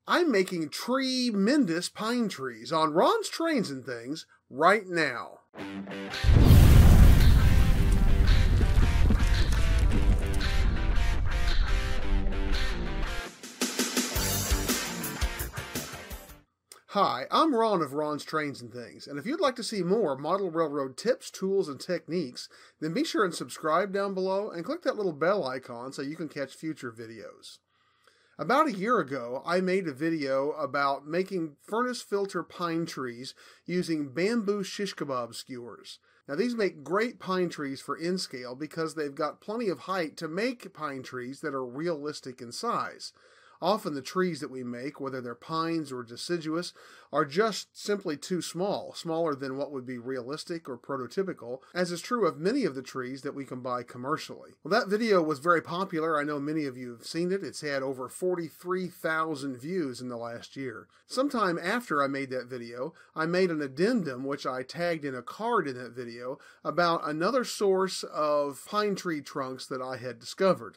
I'm making tremendous pine trees on Ron's Trains and Things right now. Hi, I'm Ron of Ron's Trains and Things, and if you'd like to see more model railroad tips, tools, and techniques, then be sure and subscribe down below and click that little bell icon so you can catch future videos. About a year ago, I made a video about making furnace filter pine trees using bamboo shish kebab skewers. Now these make great pine trees for N-scale because they've got plenty of height to make pine trees that are realistic in size. Often the trees that we make, whether they're pines or deciduous, are just simply too small, smaller than what would be realistic or prototypical, as is true of many of the trees that we can buy commercially. Well, that video was very popular. I know many of you have seen it. It's had over 43,000 views in the last year. Sometime after I made that video, I made an addendum, which I tagged in a card in that video, about another source of pine tree trunks that I had discovered.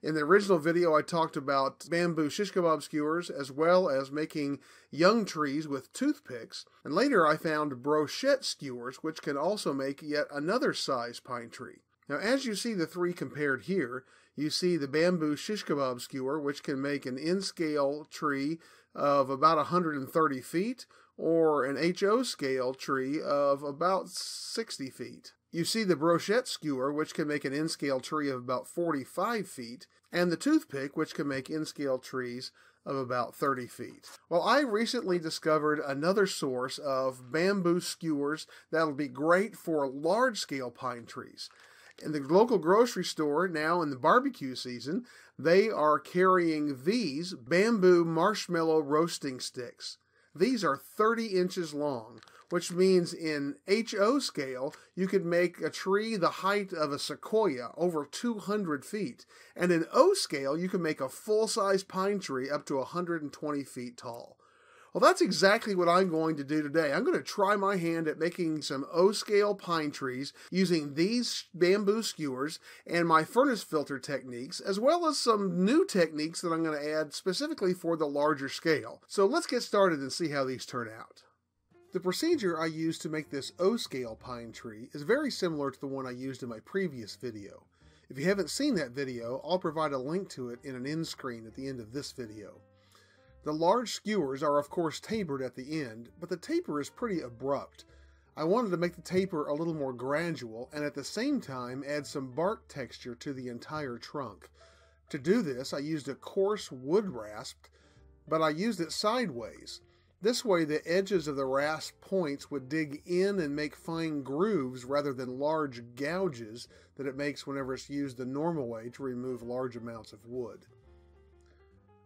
In the original video, I talked about bamboo shish kebab skewers as well as making young trees with toothpicks. And later I found brochette skewers, which can also make yet another size pine tree. Now, as you see the three compared here, you see the bamboo shish kebab skewer, which can make an N-scale tree of about 130 feet, or an HO scale tree of about 60 feet. You see the brochette skewer, which can make an N-scale tree of about 45 feet, and the toothpick, which can make N-scale trees of about 30 feet. Well, I recently discovered another source of bamboo skewers that'll be great for large-scale pine trees. In the local grocery store, now in the barbecue season, they are carrying these bamboo marshmallow roasting sticks. These are 30 inches long, which means in HO scale, you could make a tree the height of a sequoia, over 200 feet. And in O scale, you can make a full-size pine tree up to 120 feet tall. Well, that's exactly what I'm going to do today. I'm going to try my hand at making some O-scale pine trees using these bamboo skewers and my furnace filter techniques, as well as some new techniques that I'm going to add specifically for the larger scale. So let's get started and see how these turn out. The procedure I used to make this O-scale pine tree is very similar to the one I used in my previous video. If you haven't seen that video, I'll provide a link to it in an end screen at the end of this video. The large skewers are of course tapered at the end, but the taper is pretty abrupt. I wanted to make the taper a little more gradual and at the same time add some bark texture to the entire trunk. To do this, I used a coarse wood rasp, but I used it sideways. This way the edges of the rasp points would dig in and make fine grooves rather than large gouges that it makes whenever it's used the normal way to remove large amounts of wood.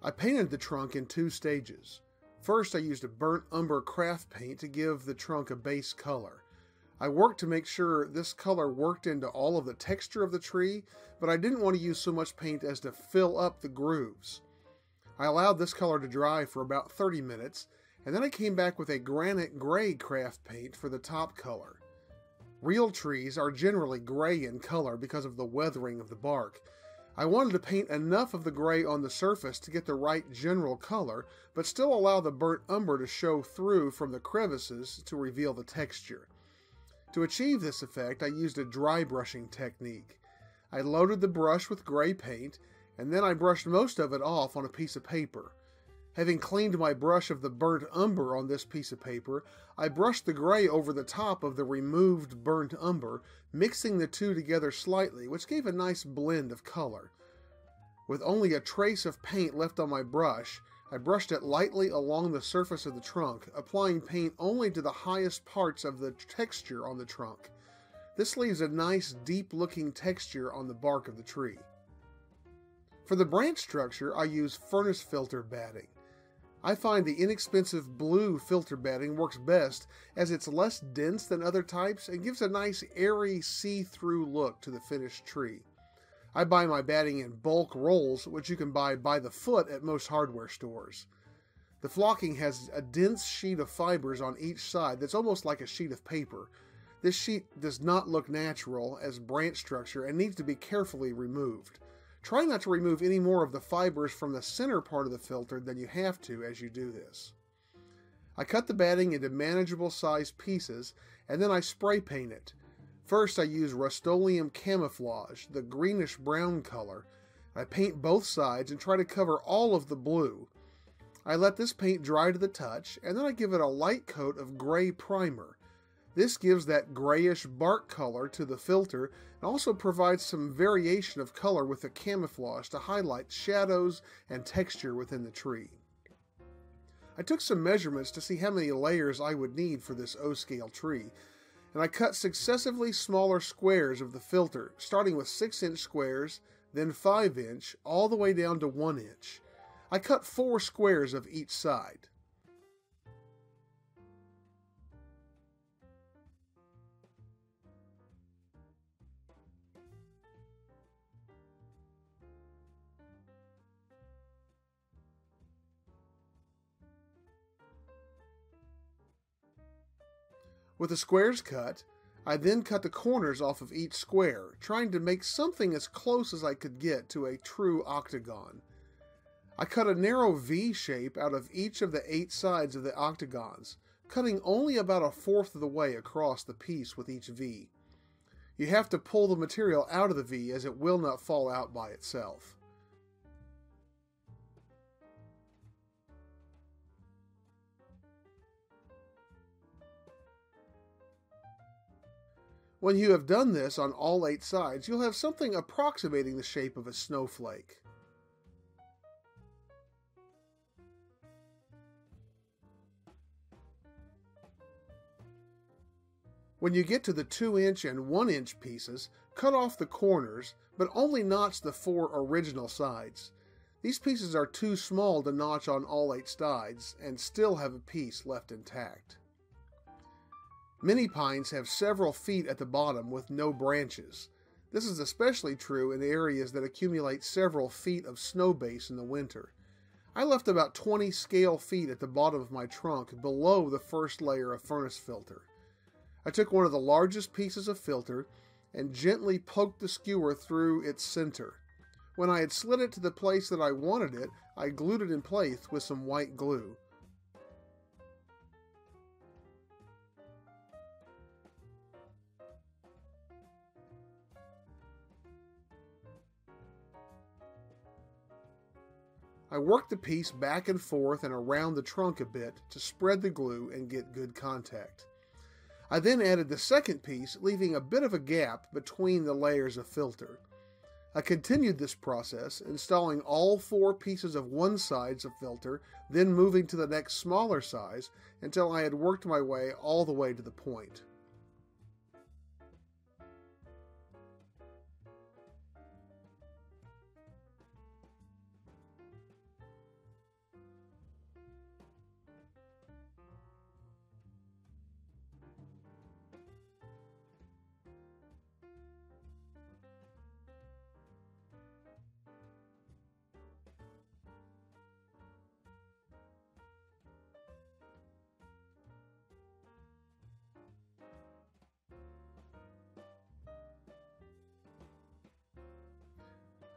I painted the trunk in two stages. First, I used a burnt umber craft paint to give the trunk a base color. I worked to make sure this color worked into all of the texture of the tree, but I didn't want to use so much paint as to fill up the grooves. I allowed this color to dry for about 30 minutes, and then I came back with a granite gray craft paint for the top color. Real trees are generally gray in color because of the weathering of the bark. I wanted to paint enough of the gray on the surface to get the right general color, but still allow the burnt umber to show through from the crevices to reveal the texture. To achieve this effect, I used a dry brushing technique. I loaded the brush with gray paint, and then I brushed most of it off on a piece of paper. Having cleaned my brush of the burnt umber on this piece of paper, I brushed the gray over the top of the removed burnt umber, mixing the two together slightly, which gave a nice blend of color. With only a trace of paint left on my brush, I brushed it lightly along the surface of the trunk, applying paint only to the highest parts of the texture on the trunk. This leaves a nice deep-looking texture on the bark of the tree. For the branch structure, I use furnace filter batting. I find the inexpensive blue filter batting works best as it's less dense than other types and gives a nice airy see-through look to the finished tree. I buy my batting in bulk rolls, which you can buy by the foot at most hardware stores. The flocking has a dense sheet of fibers on each side that's almost like a sheet of paper. This sheet does not look natural as branch structure and needs to be carefully removed. Try not to remove any more of the fibers from the center part of the filter than you have to as you do this. I cut the batting into manageable sized pieces and then I spray paint it. First I use Rust-Oleum Camouflage, the greenish brown color. I paint both sides and try to cover all of the blue. I let this paint dry to the touch and then I give it a light coat of gray primer. This gives that grayish bark color to the filter and also provides some variation of color with the camouflage to highlight shadows and texture within the tree. I took some measurements to see how many layers I would need for this O-scale tree, and I cut successively smaller squares of the filter, starting with 6-inch squares, then 5-inch, all the way down to 1-inch. I cut 4 squares of each side. With the squares cut, I then cut the corners off of each square, trying to make something as close as I could get to a true octagon. I cut a narrow V shape out of each of the 8 sides of the octagons, cutting only about 1/4 of the way across the piece with each V. You have to pull the material out of the V as it will not fall out by itself. When you have done this on all 8 sides, you'll have something approximating the shape of a snowflake. When you get to the 2-inch and 1-inch pieces, cut off the corners, but only notch the 4 original sides. These pieces are too small to notch on all 8 sides, and still have a piece left intact. Many pines have several feet at the bottom with no branches. This is especially true in areas that accumulate several feet of snow base in the winter. I left about 20 scale feet at the bottom of my trunk below the first layer of furnace filter. I took one of the largest pieces of filter and gently poked the skewer through its center. When I had slid it to the place that I wanted it, I glued it in place with some white glue. I worked the piece back and forth and around the trunk a bit to spread the glue and get good contact. I then added the second piece, leaving a bit of a gap between the layers of filter. I continued this process, installing all 4 pieces of one size of filter, then moving to the next smaller size until I had worked my way all the way to the point.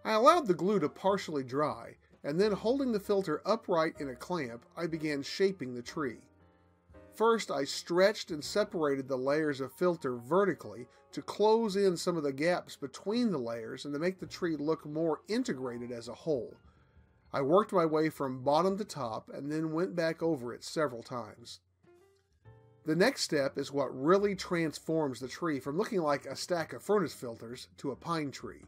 I allowed the glue to partially dry, and then holding the filter upright in a clamp, I began shaping the tree. First, I stretched and separated the layers of filter vertically to close in some of the gaps between the layers and to make the tree look more integrated as a whole. I worked my way from bottom to top and then went back over it several times. The next step is what really transforms the tree from looking like a stack of furnace filters to a pine tree.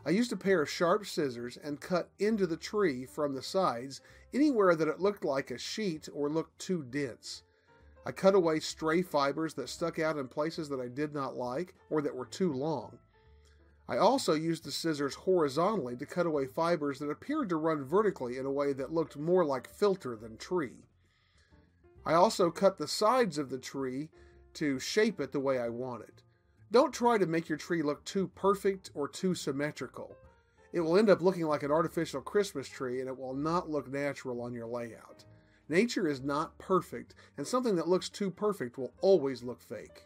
I used a pair of sharp scissors and cut into the tree from the sides anywhere that it looked like a sheet or looked too dense. I cut away stray fibers that stuck out in places that I did not like or that were too long. I also used the scissors horizontally to cut away fibers that appeared to run vertically in a way that looked more like filter than tree. I also cut the sides of the tree to shape it the way I wanted. Don't try to make your tree look too perfect or too symmetrical. It will end up looking like an artificial Christmas tree and it will not look natural on your layout. Nature is not perfect, and something that looks too perfect will always look fake.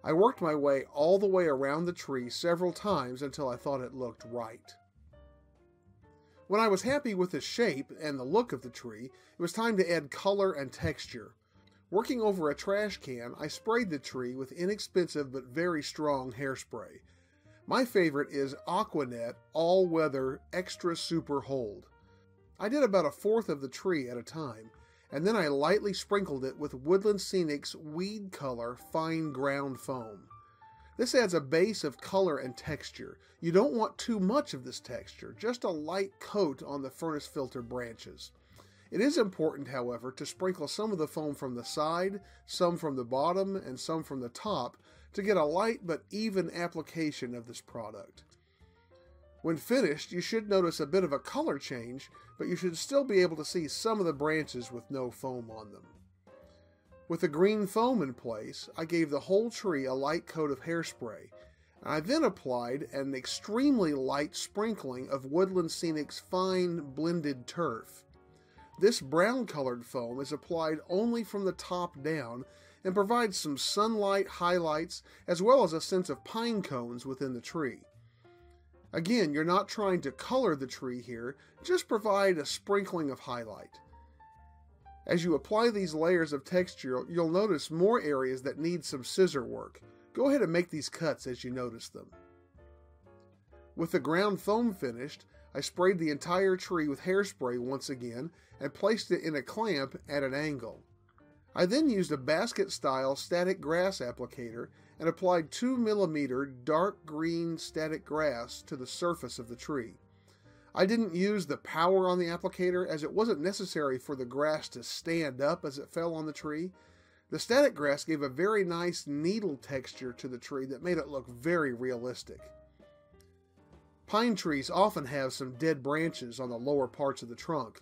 I worked my way all the way around the tree several times until I thought it looked right. When I was happy with the shape and the look of the tree, it was time to add color and texture. Working over a trash can, I sprayed the tree with inexpensive but very strong hairspray. My favorite is Aquanet All-Weather Extra Super Hold. I did about 1/4 of the tree at a time, and then I lightly sprinkled it with Woodland Scenic's Weed Color Fine Ground Foam. This adds a base of color and texture. You don't want too much of this texture, just a light coat on the furnace filter branches. It is important, however, to sprinkle some of the foam from the side, some from the bottom, and some from the top to get a light but even application of this product. When finished, you should notice a bit of a color change, but you should still be able to see some of the branches with no foam on them. With the green foam in place, I gave the whole tree a light coat of hairspray, and I then applied an extremely light sprinkling of Woodland Scenic's Fine Blended Turf. This brown-colored foam is applied only from the top down and provides some sunlight highlights as well as a sense of pine cones within the tree. Again, you're not trying to color the tree here, just provide a sprinkling of highlight. As you apply these layers of texture, you'll notice more areas that need some scissor work. Go ahead and make these cuts as you notice them. With the ground foam finished, I sprayed the entire tree with hairspray once again and placed it in a clamp at an angle. I then used a basket-style static grass applicator and applied 2 mm dark green static grass to the surface of the tree. I didn't use the power on the applicator as it wasn't necessary for the grass to stand up as it fell on the tree. The static grass gave a very nice needle texture to the tree that made it look very realistic. Pine trees often have some dead branches on the lower parts of the trunk.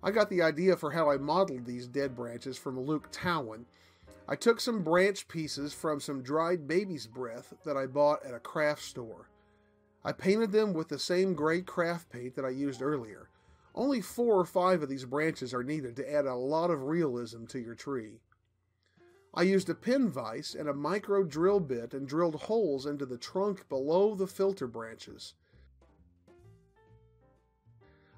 I got the idea for how I modeled these dead branches from Luke Towan. I took some branch pieces from some dried baby's breath that I bought at a craft store. I painted them with the same gray craft paint that I used earlier. Only 4 or 5 of these branches are needed to add a lot of realism to your tree. I used a pin vise and a micro drill bit and drilled holes into the trunk below the filter branches.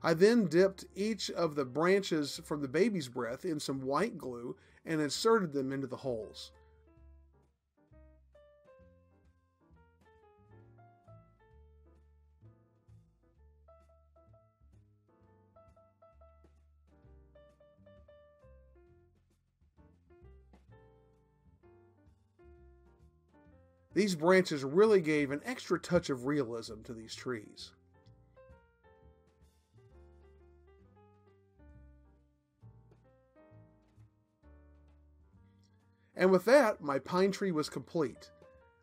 I then dipped each of the branches from the baby's breath in some white glue and inserted them into the holes. These branches really gave an extra touch of realism to these trees. And with that, my pine tree was complete.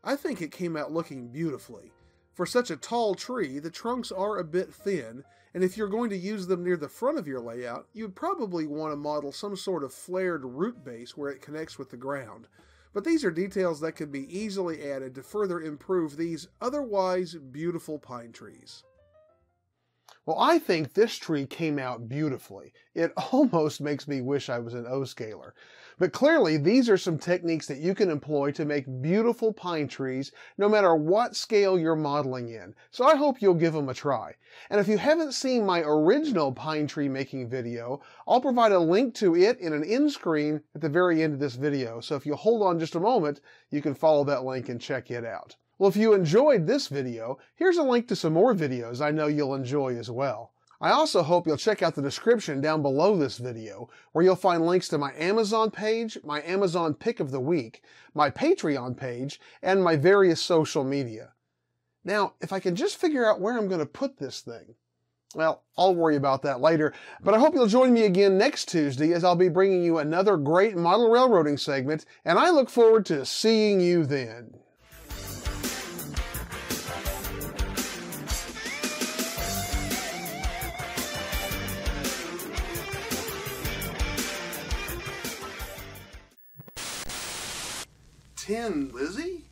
I think it came out looking beautifully. For such a tall tree, the trunks are a bit thin, and if you're going to use them near the front of your layout, you would probably want to model some sort of flared root base where it connects with the ground. But these are details that can be easily added to further improve these otherwise beautiful pine trees. Well, I think this tree came out beautifully. It almost makes me wish I was an O-scaler. But clearly, these are some techniques that you can employ to make beautiful pine trees, no matter what scale you're modeling in. So I hope you'll give them a try. And if you haven't seen my original pine tree making video, I'll provide a link to it in an end screen at the very end of this video. So if you hold on just a moment, you can follow that link and check it out. Well, if you enjoyed this video, here's a link to some more videos I know you'll enjoy as well. I also hope you'll check out the description down below this video, where you'll find links to my Amazon page, my Amazon Pick of the Week, my Patreon page, and my various social media. Now, if I can just figure out where I'm going to put this thing, well, I'll worry about that later, but I hope you'll join me again next Tuesday as I'll be bringing you another great model railroading segment, and I look forward to seeing you then. Lizzie?